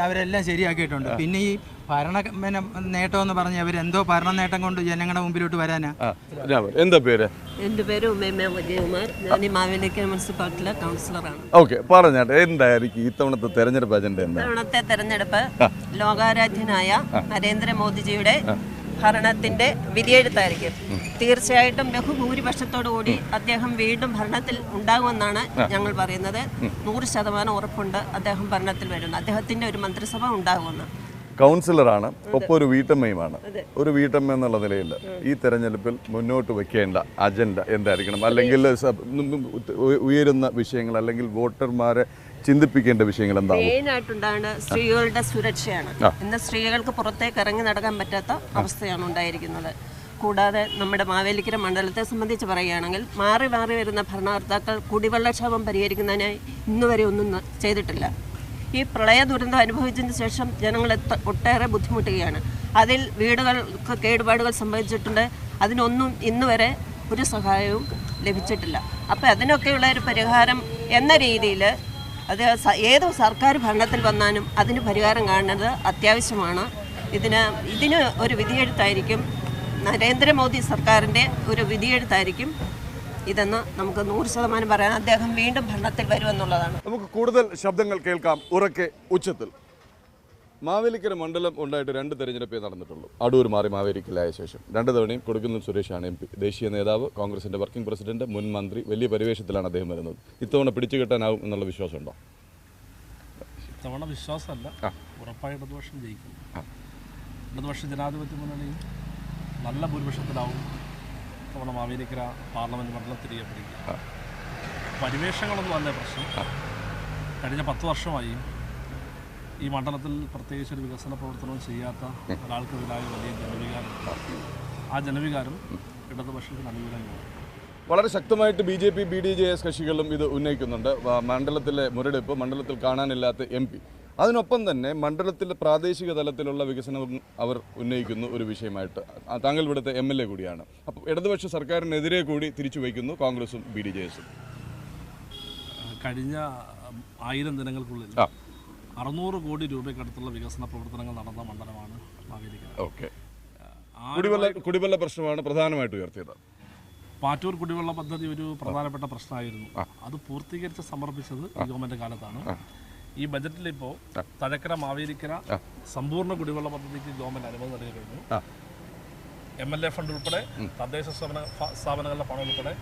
അവരെല്ലാം ശരിയാക്കിയിട്ടുണ്ട്. പിന്നെ ഈ ഭരണ നേട്ടം എന്ന് പറഞ്ഞ അവരെന്തോ ഭരണ നേട്ടം കൊണ്ട് ജനങ്ങളുടെ മുമ്പിലോട്ട് വരാനാ. എന്താ പേര്? എൻ്റെ പേര് ഉമ്മ വിജയകുമാർ. ഞാൻ ഈ മാവേലിക്കര മുനിസിപ്പാലിറ്റിയിലെ കൗൺസിലറാണ്. ഓക്കെ, പറഞ്ഞാട്ടെ, എന്തായിരിക്കും ഇത്തവണത്തെ തെരഞ്ഞെടുപ്പ് അജണ്ട? ഇത്തവണത്തെ തെരഞ്ഞെടുപ്പ് ലോകാരാധ്യനായ നരേന്ദ്രമോദിജിയുടെ ഭരണത്തിന്റെ വിധിയെഴുത്തായിരിക്കും. തീർച്ചയായിട്ടും ബഹുഭൂരിപക്ഷത്തോടുകൂടി അദ്ദേഹം വീണ്ടും ഭരണത്തിൽ ഉണ്ടാകുമെന്നാണ് ഞങ്ങൾ പറയുന്നത്. 100% ഉറപ്പുണ്ട് അദ്ദേഹം ഭരണത്തിൽ വരുന്നു. അദ്ദേഹത്തിന്റെ ഒരു മന്ത്രിസഭ ഉണ്ടാകുമെന്ന്. കൗൺസിലറാണ്, ഒപ്പം ഒരു വീട്ടമ്മയുമാണ്. ഒരു വീട്ടമ്മ എന്നുള്ള നിലയിൽ ഈ തെരഞ്ഞെടുപ്പിൽ മുന്നോട്ട് വെക്കേണ്ട അജണ്ട എന്തായിരിക്കണം? അല്ലെങ്കിൽ ഉയരുന്ന വിഷയങ്ങൾ, അല്ലെങ്കിൽ വോട്ടർമാരെ ചിന്തിപ്പിക്കേണ്ട വിഷയങ്ങൾ എന്താണ്? മെയിനായിട്ടുണ്ടാകുന്ന സ്ത്രീകളുടെ സുരക്ഷയാണ്. ഇന്ന് സ്ത്രീകൾക്ക് പുറത്തേക്ക് ഇറങ്ങി നടക്കാൻ പറ്റാത്ത അവസ്ഥയാണ് ഉണ്ടായിരിക്കുന്നത്. കൂടാതെ നമ്മുടെ മാവേലിക്കര മണ്ഡലത്തെ സംബന്ധിച്ച് പറയുകയാണെങ്കിൽ മാറി വരുന്ന ഭരണകർത്താക്കൾ കുടിവെള്ളക്ഷാമം പരിഹരിക്കുന്നതിനായി ഇന്നുവരെ ഒന്നും ചെയ്തിട്ടില്ല. ഈ പ്രളയ ദുരന്തം അനുഭവിച്ചതിന് ശേഷം ജനങ്ങൾ ഒട്ടേറെ ബുദ്ധിമുട്ടുകയാണ്. അതിൽ വീടുകൾക്ക് കേടുപാടുകൾ സംഭവിച്ചിട്ടുണ്ട്. അതിനൊന്നും ഇന്നുവരെ ഒരു സഹായവും ലഭിച്ചിട്ടില്ല. അപ്പോൾ അതിനൊക്കെയുള്ള ഒരു പരിഹാരം എന്ന രീതിയിൽ അത് ഏത് സർക്കാർ ഭരണത്തിൽ വന്നാലും അതിന് പരിഹാരം കാണുന്നത് അത്യാവശ്യമാണ്. ഇതിന് ഒരു വിധിയെഴുത്തായിരിക്കും, നരേന്ദ്രമോദി സർക്കാരിൻ്റെ ഒരു വിധിയെഴുത്തായിരിക്കും ഇതെന്ന് നമുക്ക് 100% പറയാൻ. അദ്ദേഹം വീണ്ടും ഭരണത്തിൽ വരുമെന്നുള്ളതാണ്. നമുക്ക് കൂടുതൽ ശബ്ദങ്ങൾ കേൾക്കാം ഉറക്കെ ഉച്ചത്തിൽ. മാവേലിക്കര മണ്ഡലം ഉണ്ടായിട്ട് 2 തെരഞ്ഞെടുപ്പേ നടന്നിട്ടുള്ളൂ. അടൂർ മാറി മാവേലിക്കലായ ശേഷം 2 തവണയും കൊടുക്കുന്ന സുരേഷാണ് MP. ദേശീയ നേതാവ്, കോൺഗ്രസിൻ്റെ വർക്കിംഗ് പ്രസിഡന്റ്, മുൻ മന്ത്രി. വലിയ പരിവേഷത്തിലാണ് അദ്ദേഹം വരുന്നത്. ഇത്തവണ പിടിച്ചു കെട്ടാനാവും എന്നുള്ള വിശ്വാസമുണ്ടോ? ഇത്തവണ വിശ്വാസമല്ല, ഉറപ്പായി ഇടതുപക്ഷം ജയിക്കും. ഇടതുപക്ഷ ജനാധിപത്യ മുന്നണി നല്ല ഭൂരിപക്ഷത്തിലാവും ഇത്തവണ മാവേലിക്കര പാർലമെൻറ്റ് മണ്ഡലം തിരികെ പിടിക്കുക. പരിവേഷങ്ങളൊന്നും അല്ല പ്രശ്നം. കഴിഞ്ഞ 10 വർഷമായി ഈ മണ്ഡലത്തിൽ പ്രത്യേകിച്ച് ഒരു വികസന പ്രവർത്തനവും ചെയ്യാത്ത ഒരാൾക്കെതിരായ വലിയ ജനവികാരം. ആ ജനവികാരം ഇടതുപക്ഷത്തിന് അനുകൂലമാണ്. വളരെ ശക്തമായിട്ട് BJP BDJS കക്ഷികളും ഇത് ഉന്നയിക്കുന്നുണ്ട്. മണ്ഡലത്തിലെ മുരടിപ്പ്, മണ്ഡലത്തിൽ കാണാനില്ലാത്ത MP, അതിനൊപ്പം തന്നെ മണ്ഡലത്തിലെ പ്രാദേശിക തലത്തിലുള്ള വികസനം അവർ ഉന്നയിക്കുന്നു ഒരു വിഷയമായിട്ട്. താങ്കൾ ഇവിടുത്തെ MLA കൂടിയാണ്. അപ്പോൾ ഇടതുപക്ഷ സർക്കാരിനെതിരെ കൂടി തിരിച്ചു വയ്ക്കുന്നു കോൺഗ്രസും BDJSും. കഴിഞ്ഞ 1000 ദിനങ്ങൾക്കുള്ളിൽ 600 കോടി രൂപയ്ക്കടുത്തുള്ള വികസന പ്രവർത്തനങ്ങൾ നടന്ന മണ്ഡലമാണ് മാവേലിക്കര. ഓക്കെ. കുടിവെള്ള പ്രശ്നമാണ് പ്രധാനമായിട്ട് ഉയർത്തിയത്. പാറ്റൂർ കുടിവെള്ള പദ്ധതി ഒരു പ്രധാനപ്പെട്ട പ്രശ്നമായിരുന്നു. അത് പൂർത്തീകരിച്ച് സമർപ്പിച്ചത് ഈ ഗവൺമെന്റ് കാലത്താണ്. ഈ ബജറ്റിൽ ഇപ്പോൾ തഴക്കര മാവേലിക്കര സമ്പൂർണ്ണ കുടിവെള്ള പദ്ധതിക്ക് ഗവൺമെന്റ് അനുമതി നൽകി കഴിഞ്ഞു. MLA ഫണ്ട് ഉൾപ്പെടെ തദ്ദേശ സ്ഥാപനങ്ങളുടെ പണം ഉൾപ്പെടെ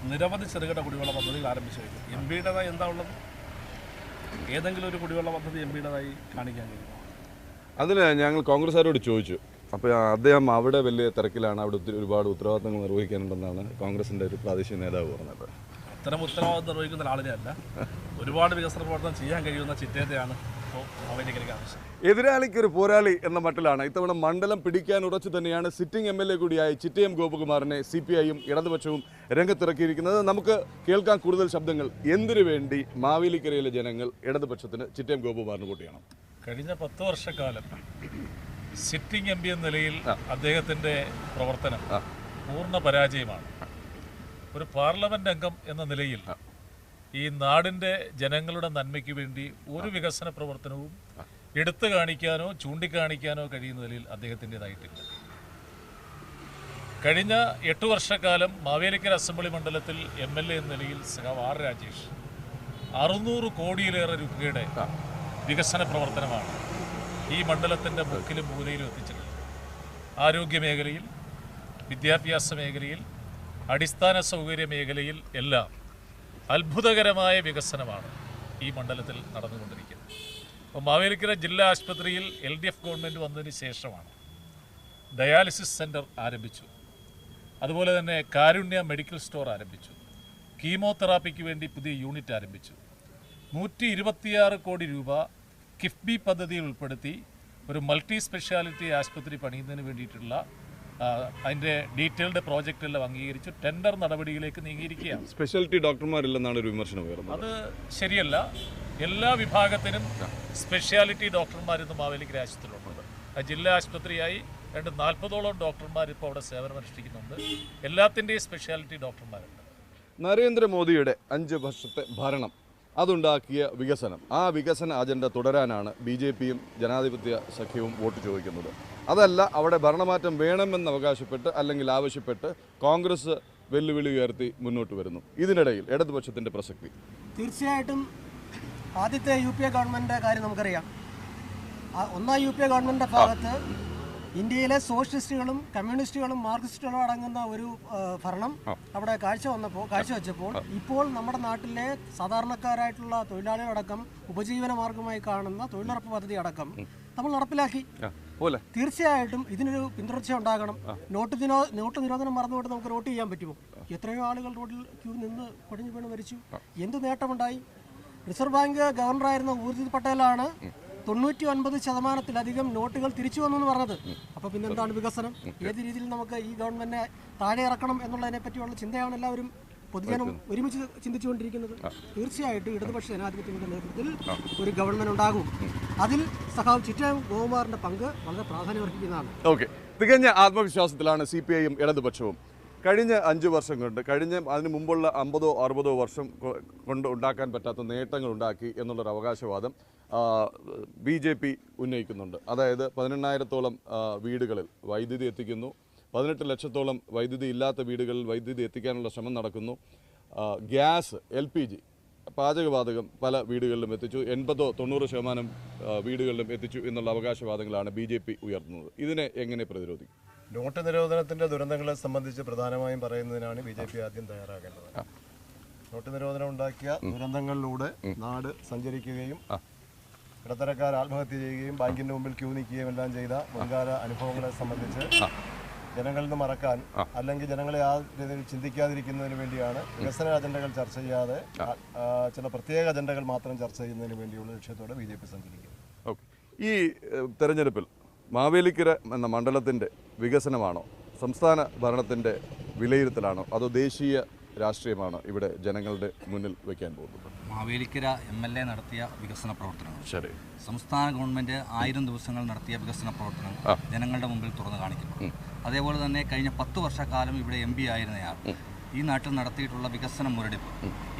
നിരവധി ചെറുകിട കുടിവെള്ള പദ്ധതികൾ ആരംഭിച്ചു കഴിഞ്ഞു. MPയുടേതായി എന്താ ഉള്ളത്? ഏതെങ്കിലും ഒരു കുടിവെള്ള പദ്ധതി MPയുടേതായി കാണിക്കാൻ കഴിയും? അതിൽ ഞങ്ങൾ കോൺഗ്രസ്സുകാരോട് ചോദിച്ചു. അപ്പോൾ അദ്ദേഹം അവിടെ വലിയ തിരക്കിലാണ്, അവിടെ ഒരുപാട് ഉത്തരവാദിത്തങ്ങൾ നിർവഹിക്കാനുണ്ടെന്നാണ് കോൺഗ്രസിൻ്റെ ഒരു പ്രാദേശിക നേതാവ് പറഞ്ഞത്. അത്തരം ഉത്തരവാദിത്തം നിർവഹിക്കുന്ന ആളിനെ അല്ല, ഒരുപാട് വികസന പ്രവർത്തനം ചെയ്യാൻ കഴിയുന്ന ചിറ്റേതയാണ് ഇപ്പോൾ മാവേലിക്കരയ്ക്ക് ആവശ്യം. എതിരാളിക്ക് ഒരു പോരാളി എന്ന മട്ടിലാണ് ഇത്തവണ മണ്ഡലം പിടിക്കാൻ ഉറച്ചു തന്നെയാണ് സിറ്റിംഗ് MLA കൂടിയായ ചിറ്റയം ഗോപകുമാറിനെ CPIയും ഇടതുപക്ഷവും രംഗത്തിറക്കിയിരിക്കുന്നത്. നമുക്ക് കേൾക്കാൻ കൂടുതൽ ശബ്ദങ്ങൾ. എന്തിനു വേണ്ടി മാവേലിക്കരയിലെ ജനങ്ങൾ ഇടതുപക്ഷത്തിന് ചിറ്റയം ഗോപകുമാറിന് കൂട്ടിയാണ്? കഴിഞ്ഞ 10 വർഷക്കാലം സിറ്റിംഗ് MP എന്ന നിലയിൽ അദ്ദേഹത്തിൻ്റെ പ്രവർത്തനം പൂർണ്ണ പരാജയമാണ്. ഒരു പാർലമെന്റ് അംഗം എന്ന നിലയിൽ ഈ നാടിൻ്റെ ജനങ്ങളുടെ നന്മയ്ക്ക് വേണ്ടി ഒരു വികസന പ്രവർത്തനവും എടുത്തു കാണിക്കാനോ ചൂണ്ടിക്കാണിക്കാനോ കഴിയുന്ന നിലയിൽ അദ്ദേഹത്തിൻ്റെതായിട്ടില്ല. കഴിഞ്ഞ 8 വർഷക്കാലം മാവേലിക്കര അസംബ്ലി മണ്ഡലത്തിൽ MLA എന്ന നിലയിൽ സഖാവ് R. രാജേഷ് 600 കോടിയിലേറെ രൂപയുടെ വികസന പ്രവർത്തനമാണ് ഈ മണ്ഡലത്തിൻ്റെ മുക്കിലും മൂലയിലും എത്തിച്ചിട്ടുള്ളത്. ആരോഗ്യ മേഖലയിൽ, വിദ്യാഭ്യാസ മേഖലയിൽ, അടിസ്ഥാന സൗകര്യ മേഖലയിൽ എല്ലാം അത്ഭുതകരമായ വികസനമാണ് ഈ മണ്ഡലത്തിൽ നടന്നുകൊണ്ടിരിക്കുന്നത്. അപ്പോൾ മാവേലിക്കര ജില്ലാ ആശുപത്രിയിൽ LDF ഗവൺമെൻറ് വന്നതിന് ശേഷമാണ് ഡയാലിസിസ് സെൻറ്റർ ആരംഭിച്ചു. അതുപോലെ തന്നെ കാരുണ്യ മെഡിക്കൽ സ്റ്റോർ ആരംഭിച്ചു. കീമോതെറാപ്പിക്ക് വേണ്ടി പുതിയ യൂണിറ്റ് ആരംഭിച്ചു. 126 കോടി രൂപ കിഫ്ബി പദ്ധതിയിൽ ഉൾപ്പെടുത്തി ഒരു മൾട്ടി സ്പെഷ്യാലിറ്റി ആശുപത്രി പണിയുന്നതിന് വേണ്ടിയിട്ടുള്ള അതിൻ്റെ ഡീറ്റെയിൽഡ് പ്രോജക്റ്റെല്ലാം അംഗീകരിച്ച് ടെൻഡർ നടപടിയിലേക്ക് നീങ്ങിയിരിക്കുകയാണ്. സ്പെഷ്യാലിറ്റി ഡോക്ടർമാരില്ലെന്നാണ് ഒരു വിമർശനം ഉയർന്നത്. അത് ശരിയല്ല. എല്ലാ വിഭാഗത്തിനും സ്പെഷ്യാലിറ്റി ഡോക്ടർമാരിന്ന് മാവേലിക്കര ആശുപത്രിയിലുണ്ട്. ജില്ലാ ആശുപത്രിയായി 40ഓളം ഡോക്ടർമാർ ഇപ്പോൾ അവിടെ സേവനമനുഷ്ഠിക്കുന്നുണ്ട്. എല്ലാത്തിൻ്റെയും സ്പെഷ്യാലിറ്റി ഡോക്ടർമാരുണ്ട്. നരേന്ദ്രമോദിയുടെ 5 വർഷത്തെ ഭരണം, അതുണ്ടാക്കിയ വികസനം, ആ വികസന അജണ്ട തുടരാനാണ് BJPയും ജനാധിപത്യ സഖ്യവും വോട്ട് ചോദിക്കുന്നത്. അതല്ല അവിടെ ഭരണമാറ്റം വേണമെന്ന് അവകാശപ്പെട്ട് അല്ലെങ്കിൽ ആവശ്യപ്പെട്ട് കോൺഗ്രസ് വെല്ലുവിളി ഉയർത്തി മുന്നോട്ട് വരുന്നു. ഇതിനിടയിൽ ഇടതുപക്ഷത്തിൻ്റെ പ്രസക്തി തീർച്ചയായിട്ടും ആദ്യത്തെ UPA ഗവൺമെൻറ്റിൻ്റെ കാര്യം നമുക്കറിയാം. ഒന്നാം UPA ഗവൺമെൻറ്റിൻ്റെ ഭാഗത്ത് ഇന്ത്യയിലെ സോഷ്യലിസ്റ്റുകളും കമ്മ്യൂണിസ്റ്റുകളും മാർക്സിസ്റ്റുകളും അടങ്ങുന്ന ഒരു ഭരണം അവിടെ കാഴ്ചവെച്ചപ്പോൾ ഇപ്പോൾ നമ്മുടെ നാട്ടിലെ സാധാരണക്കാരായിട്ടുള്ള തൊഴിലാളികളടക്കം ഉപജീവന മാർഗമായി കാണുന്ന തൊഴിലുറപ്പ് പദ്ധതി അടക്കം നമ്മൾ നടപ്പിലാക്കി. തീർച്ചയായിട്ടും ഇതിനൊരു പിന്തുടർച്ച ഉണ്ടാകണം. നോട്ട് നിരോധനം മറന്നുകൊണ്ട് നമുക്ക് വോട്ട് ചെയ്യാൻ പറ്റുമോ? എത്രയോ ആളുകൾ റോഡിൽ ക്യൂ നിന്ന് കൊടിഞ്ഞു വീണ് മരിച്ചു. എന്ത് നേട്ടമുണ്ടായി? റിസർവ് ബാങ്ക് ഗവർണറായിരുന്ന ഊർജിത് പട്ടേലാണ് 99% നോട്ടുകൾ തിരിച്ചു വന്നു എന്ന് പറഞ്ഞത്. അപ്പോൾ പിന്നെ എന്താണ് വികസനം? ഏത് രീതിയിൽ നമുക്ക് ഈ ഗവൺമെന്റിനെ താഴെ ഇറക്കണം എന്നുള്ളതിനെ പറ്റിയുള്ള ചിന്തയാണ് എല്ലാവരും പൊതുജനം ഒരുമിച്ച് ചിന്തിച്ചുകൊണ്ടിരിക്കുന്നത്. തീർച്ചയായിട്ടും ഇടതുപക്ഷ ജനാധിപത്യത്തിന്റെ നേതൃത്വത്തിൽ ഒരു ഗവൺമെന്റ് ഉണ്ടാകും. അതിൽ സഖാവ് ചിറ്റയം ഗോകുമാറിന്റെ പങ്ക് വളരെ പ്രാധാന്യമർഹിക്കുന്നതാണ്. ഓക്കെ. തികഞ്ഞ ആത്മവിശ്വാസത്തിലാണ് CPIയും ഇടതുപക്ഷവും. കഴിഞ്ഞ 5 വർഷം കൊണ്ട്, അതിന് മുമ്പുള്ള 50 or 60 വർഷം കൊണ്ട് ഉണ്ടാക്കാൻ പറ്റാത്ത നേട്ടങ്ങൾ ഉണ്ടാക്കി എന്നുള്ളൊരു അവകാശവാദം BJP ഉന്നയിക്കുന്നുണ്ട്. അതായത് 18,000-ഓളം വീടുകളിൽ വൈദ്യുതി എത്തിക്കുന്നു. 18 ലക്ഷത്തോളം വൈദ്യുതി ഇല്ലാത്ത വീടുകളിൽ വൈദ്യുതി എത്തിക്കാനുള്ള ശ്രമം നടക്കുന്നു. ഗ്യാസ്, LPG, പാചകവാതകം പല വീടുകളിലും എത്തിച്ചു. 80-90% വീടുകളിലും എത്തിച്ചു എന്നുള്ള അവകാശവാദങ്ങളാണ് BJP ഉയർത്തുന്നത്. ഇതിനെ എങ്ങനെ പ്രതിരോധിക്കും? നോട്ട് നിരോധനത്തിൻ്റെ ദുരന്തങ്ങളെ സംബന്ധിച്ച് പ്രധാനമായും പറയുന്നതിനാണ് BJP ആദ്യം തയ്യാറാകേണ്ടത്. നോട്ട് നിരോധനം ഉണ്ടാക്കിയ ദുരന്തങ്ങളിലൂടെ നാട് സഞ്ചരിക്കുകയും ഇടത്തരക്കാർ ആത്മഹത്യ ചെയ്യുകയും ബാങ്കിൻ്റെ മുമ്പിൽ ക്യൂ നിൽക്കുകയും എല്ലാം ചെയ്ത മുൻകാല അനുഭവങ്ങളെ സംബന്ധിച്ച് ജനങ്ങളിൽ നിന്ന് മറക്കാൻ അല്ലെങ്കിൽ ജനങ്ങളെ ആ രീതിയിൽ ചിന്തിക്കാതിരിക്കുന്നതിന് വേണ്ടിയാണ് വികസന അജണ്ടകൾ ചർച്ച ചെയ്യാതെ ചില പ്രത്യേക അജണ്ടകൾ മാത്രം ചർച്ച ചെയ്യുന്നതിന് വേണ്ടിയുള്ള ലക്ഷ്യത്തോടെ BJP സഞ്ചരിക്കുന്നു. ഓക്കെ, ഈ തെരഞ്ഞെടുപ്പിൽ മാവേലിക്കര എന്ന മണ്ഡലത്തിൻ്റെ വികസനമാണോ, സംസ്ഥാന ഭരണത്തിൻ്റെ വിലയിരുത്തലാണോ, അതോ ദേശീയ രാഷ്ട്രീയമാണ് ഇവിടെ ജനങ്ങളുടെ മുന്നിൽ വയ്ക്കാൻ പോകുന്നത്? മാവേലിക്കര MLA നടത്തിയ വികസന പ്രവർത്തനങ്ങൾ, ശരി, സംസ്ഥാന ഗവൺമെൻറ് 1000 ദിവസങ്ങൾ നടത്തിയ വികസന പ്രവർത്തനങ്ങൾ ജനങ്ങളുടെ മുമ്പിൽ തുറന്നു കാണിക്കുന്നു. അതേപോലെ തന്നെ കഴിഞ്ഞ 10 വർഷക്കാലം ഇവിടെ MP ആയിരുന്നയാൾ ഈ നാട്ടിൽ നടത്തിയിട്ടുള്ള വികസന മുരടിപ്പ്,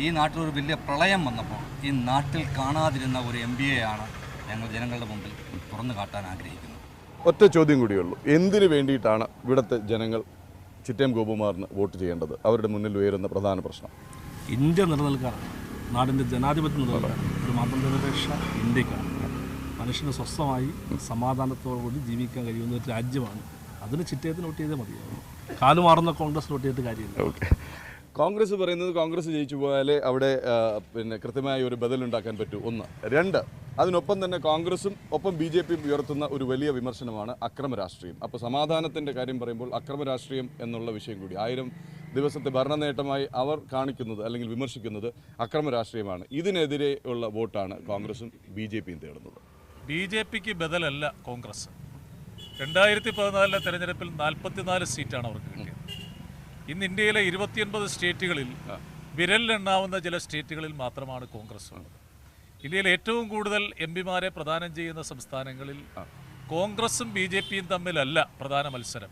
ഈ നാട്ടിൽ ഒരു വലിയ പ്രളയം വന്നപ്പോൾ ഈ നാട്ടിൽ കാണാതിരുന്ന ഒരു MPയെയാണ് ഞങ്ങൾ ജനങ്ങളുടെ മുമ്പിൽ തുറന്നു കാട്ടാൻ ആഗ്രഹിക്കുന്നത്. ഒറ്റ ചോദ്യം കൂടിയുള്ളൂ, എന്തിനു വേണ്ടിയിട്ടാണ് ഇവിടുത്തെ ജനങ്ങൾ ചിറ്റയം ഗോപകുമാറിന് വോട്ട് ചെയ്യേണ്ടത്? അവരുടെ മുന്നിൽ ഉയരുന്ന പ്രധാന പ്രശ്നം ഇന്ത്യ നിലനിൽക്കാൻ, നാടിൻ്റെ ജനാധിപത്യം നിലനിൽക്കാൻ ഒരു മതനിരപേക്ഷ ഇന്ത്യക്കാണ്. മനുഷ്യന് സ്വസ്ഥമായി സമാധാനത്തോടുകൂടി ജീവിക്കാൻ കഴിയുന്ന ഒരു രാജ്യമാണ്. അതിന് ചിറ്റയത്തിന് വോട്ട് ചെയ്തേ മതിയാവും. കാലുമാറുന്ന കോൺഗ്രസ് വോട്ട് ചെയ്തിട്ട് കാര്യമില്ല. ഓക്കെ, കോൺഗ്രസ് പറയുന്നത് കോൺഗ്രസ് ജയിച്ചു പോയാലേ അവിടെ കൃത്യമായ ഒരു ബദലുണ്ടാക്കാൻ പറ്റൂ, 1. 2, അതിനൊപ്പം തന്നെ കോൺഗ്രസും ഒപ്പം BJPയും ഉയർത്തുന്ന ഒരു വലിയ വിമർശനമാണ് അക്രമ രാഷ്ട്രീയം. അപ്പോൾ സമാധാനത്തിൻ്റെ കാര്യം പറയുമ്പോൾ അക്രമ രാഷ്ട്രീയം എന്നുള്ള വിഷയം കൂടി 1000 ദിവസത്തെ ഭരണ നേട്ടമായി അവർ കാണിക്കുന്നത് അല്ലെങ്കിൽ വിമർശിക്കുന്നത് അക്രമ രാഷ്ട്രീയമാണ്. ഇതിനെതിരെ ഉള്ള വോട്ടാണ് കോൺഗ്രസും BJPയും തേടുന്നത്. BJPക്ക് ബദലല്ല കോൺഗ്രസ്. 2014 തെരഞ്ഞെടുപ്പിൽ 44 സീറ്റാണ് അവർക്ക് കിട്ടിയത്. ഇന്ന് ഇന്ത്യയിലെ 29 സ്റ്റേറ്റുകളിൽ വിരലിലെണ്ണാവുന്ന ചില സ്റ്റേറ്റുകളിൽ മാത്രമാണ് കോൺഗ്രസ് ഉള്ളത്. ഇന്ത്യയിൽ ഏറ്റവും കൂടുതൽ MPമാരെ പ്രദാനം ചെയ്യുന്ന സംസ്ഥാനങ്ങളിൽ കോൺഗ്രസും BJPയും തമ്മിലല്ല പ്രധാന മത്സരം.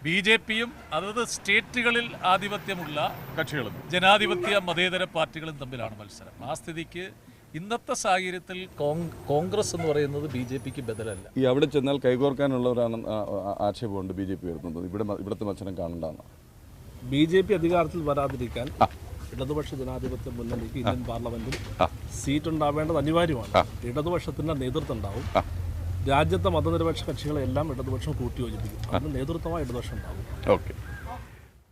BJPയും അതത് സ്റ്റേറ്റുകളിൽ ആധിപത്യമുള്ള കക്ഷികളും ജനാധിപത്യ മതേതര പാർട്ടികളും തമ്മിലാണ് മത്സരം. ആ സ്ഥിതിക്ക് ഇന്നത്തെ സാഹചര്യത്തിൽ കോൺഗ്രസ് എന്ന് പറയുന്നത് BJPക്ക് ബദലല്ല. ഈ അവിടെ ചെന്നാൽ കൈകോർക്കാനുള്ളവരാണ് ആക്ഷേപമുണ്ട് BJP വരുന്നത്. ഇവിടുത്തെ മത്സരം കാണണ്ടാണ്. BJP അധികാരത്തിൽ വരാതിരിക്കാൻ ഇടതുപക്ഷ ജനാധിപത്യ മുന്നണിക്ക് ഇന്ത്യൻ പാർലമെന്റിൽ സീറ്റ് ഉണ്ടാവേണ്ടത് അനിവാര്യമാണ്. ഇടതുപക്ഷത്തിന്റെ നേതൃത്വം ഉണ്ടാവും. രാജ്യത്തെ മതനിരപേക്ഷ കക്ഷികളെല്ലാം ഇടതുപക്ഷം കൂട്ടിയോജിപ്പിക്കും. അതിന് നേതൃത്വമായി ഇടതുപക്ഷം ഉണ്ടാവും. ഓക്കെ,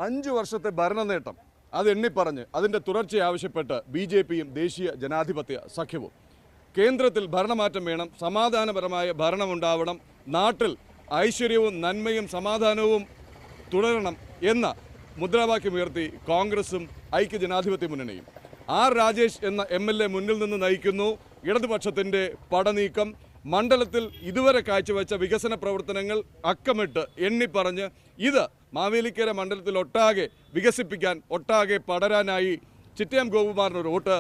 5 വർഷത്തെ ഭരണ നേട്ടം അത് എണ്ണിപ്പറഞ്ഞ് അതിൻ്റെ തുടർച്ച ആവശ്യപ്പെട്ട് BJPയും ദേശീയ ജനാധിപത്യ സഖ്യവും കേന്ദ്രത്തിൽ ഭരണമാറ്റം വേണം, സമാധാനപരമായ ഭരണമുണ്ടാവണം, നാട്ടിൽ ഐശ്വര്യവും നന്മയും സമാധാനവും തുടരണം എന്ന മുദ്രാവാക്യമുയർത്തി കോൺഗ്രസും ഐക്യജനാധിപത്യ മുന്നണിയും. R. രാജേഷ് എന്ന MLA മുന്നിൽ നിന്ന് നയിക്കുന്നു ഇടതുപക്ഷത്തിൻ്റെ പടനീക്കം. മണ്ഡലത്തിൽ ഇതുവരെ കാഴ്ചവെച്ച വികസന പ്രവർത്തനങ്ങൾ അക്കമിട്ട് എണ്ണിപ്പറഞ്ഞ് ഇത് മാവേലിക്കര മണ്ഡലത്തിൽ ഒട്ടാകെ വികസിപ്പിക്കാൻ, ഒട്ടാകെ പടരാനായി ചിറ്റയം ഗോപകുമാറിനൊരു വോട്ട്,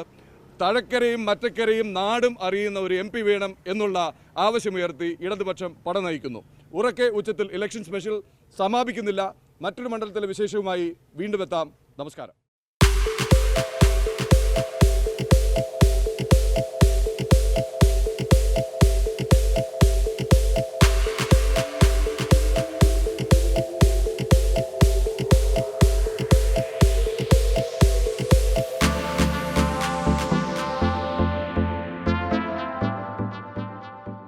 തഴക്കരയും മറ്റക്കരയും നാടും അറിയുന്ന ഒരു MP വേണം എന്നുള്ള ആവശ്യമുയർത്തി ഇടതുപക്ഷം പട നയിക്കുന്നു. ഉറക്കെ ഉച്ചത്തിൽ ഇലക്ഷൻ സ്പെഷ്യൽ സമാപിക്കുന്നില്ല. മറ്റൊരു മണ്ഡലത്തിലെ വിശേഷവുമായി വീണ്ടും എത്താം. നമസ്കാരം.